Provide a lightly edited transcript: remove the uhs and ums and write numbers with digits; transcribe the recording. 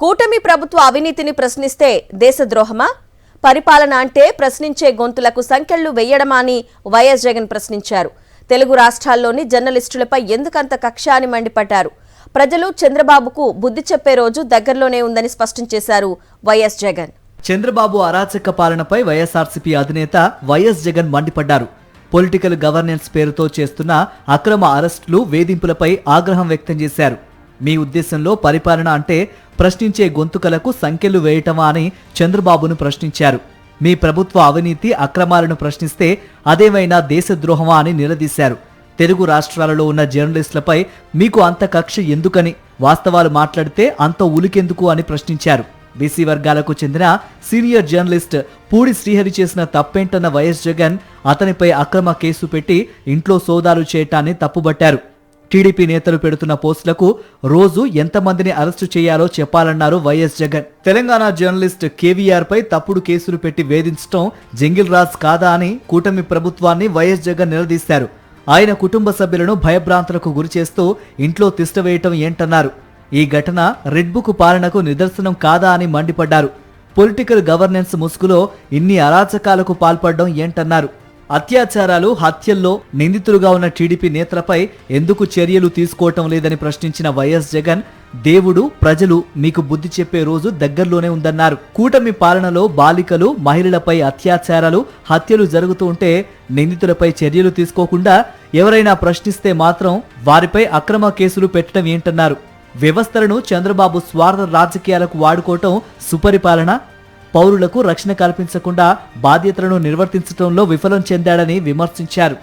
కూటమి ప్రభుత్వ అవినీతిని ప్రశ్నిస్తే దేశద్రోహమా? పరిపాలన అంటే ప్రశ్నించే గొంతులకు సంకెళ్లు వేయడమా అని వైఎస్ జగన్ ప్రశ్నించారు. తెలుగు రాష్ట్రాల్లోని జర్నలిస్టులపై ఎందుకంత కక్ష అని మండిపడ్డారు. ప్రజలు చంద్రబాబుకు బుద్ధి చెప్పే రోజు దగ్గరలోనే ఉందని స్పష్టం చేశారు వైఎస్ జగన్. చంద్రబాబు అరాచక పాలనపై వైఎస్ఆర్సీపీ అధినేత వైఎస్ జగన్ మండిపడ్డారు. పొలిటికల్ గవర్నెన్స్ పేరుతో చేస్తున్న అక్రమ అరెస్టులు, వేధింపులపై ఆగ్రహం వ్యక్తం చేశారు. మీ ఉద్దేశంలో పరిపాలన అంటే ప్రశ్నించే గొంతుకలకు సంకెళ్లు వేయటమా అని చంద్రబాబును ప్రశ్నించారు. మీ ప్రభుత్వ అవినీతి, అక్రమాలను ప్రశ్నిస్తే అదేమైనా దేశద్రోహమా అని నిలదీశారు. తెలుగు రాష్ట్రాలలో ఉన్న జర్నలిస్టులపై మీకు అంత కక్ష ఎందుకని, వాస్తవాలు మాట్లాడితే అంత ఉలికెందుకు అని ప్రశ్నించారు. బీసీ వర్గాలకు చెందిన సీనియర్ జర్నలిస్ట్ పూడి శ్రీహరి చేసిన తప్పేంటన్న వైఎస్ జగన్ అతనిపై అక్రమ కేసు పెట్టి ఇంట్లో సోదాలు చేయటాన్ని తప్పుబట్టారు. టీడీపీ నేతలు పెడుతున్న పోస్టులకు రోజు ఎంతమందిని అరెస్టు చేయాలో చెప్పాలన్నారు వైఎస్ జగన్. తెలంగాణ జర్నలిస్ట్ కేవీఆర్ పై తప్పుడు కేసులు పెట్టి వేధించడం జంగిల్ రాజ్ కాదా అని కూటమి ప్రభుత్వాన్ని వైఎస్ జగన్ నిలదీశారు. ఆయన కుటుంబ సభ్యులను భయభ్రాంతులకు గురిచేస్తూ ఇంట్లో తిష్టవేయటం ఏంటన్నారు. ఈ ఘటన రెడ్ బుక్ పాలనకు నిదర్శనం కాదా అని మండిపడ్డారు. పొలిటికల్ గవర్నెన్స్ ముసుగులో ఇన్ని అరాచకాలకు పాల్పడడం ఏంటన్నారు. అత్యాచారాలు, హత్యల్లో నిందితులుగా ఉన్న టీడీపీ నేతలపై ఎందుకు చర్యలు తీసుకోవటం లేదని ప్రశ్నించిన వైఎస్ జగన్, దేవుడు, ప్రజలు మీకు బుద్ధి చెప్పే రోజు దగ్గరలోనే ఉందన్నారు. కూటమి పాలనలో బాలికలు, మహిళలపై అత్యాచారాలు, హత్యలు జరుగుతూ ఉంటే నిందితులపై చర్యలు తీసుకోకుండా ఎవరైనా ప్రశ్నిస్తే మాత్రం వారిపై అక్రమ కేసులు పెట్టడం ఏంటన్నారు. వ్యవస్థలను చంద్రబాబు స్వార్థ రాజకీయాలకు వాడుకోవటం సుపరిపాలన? పౌరులకు రక్షణ కల్పించకుండా బాధ్యతలను నిర్వర్తించడంలో విఫలం చెందాడని విమర్శించారు.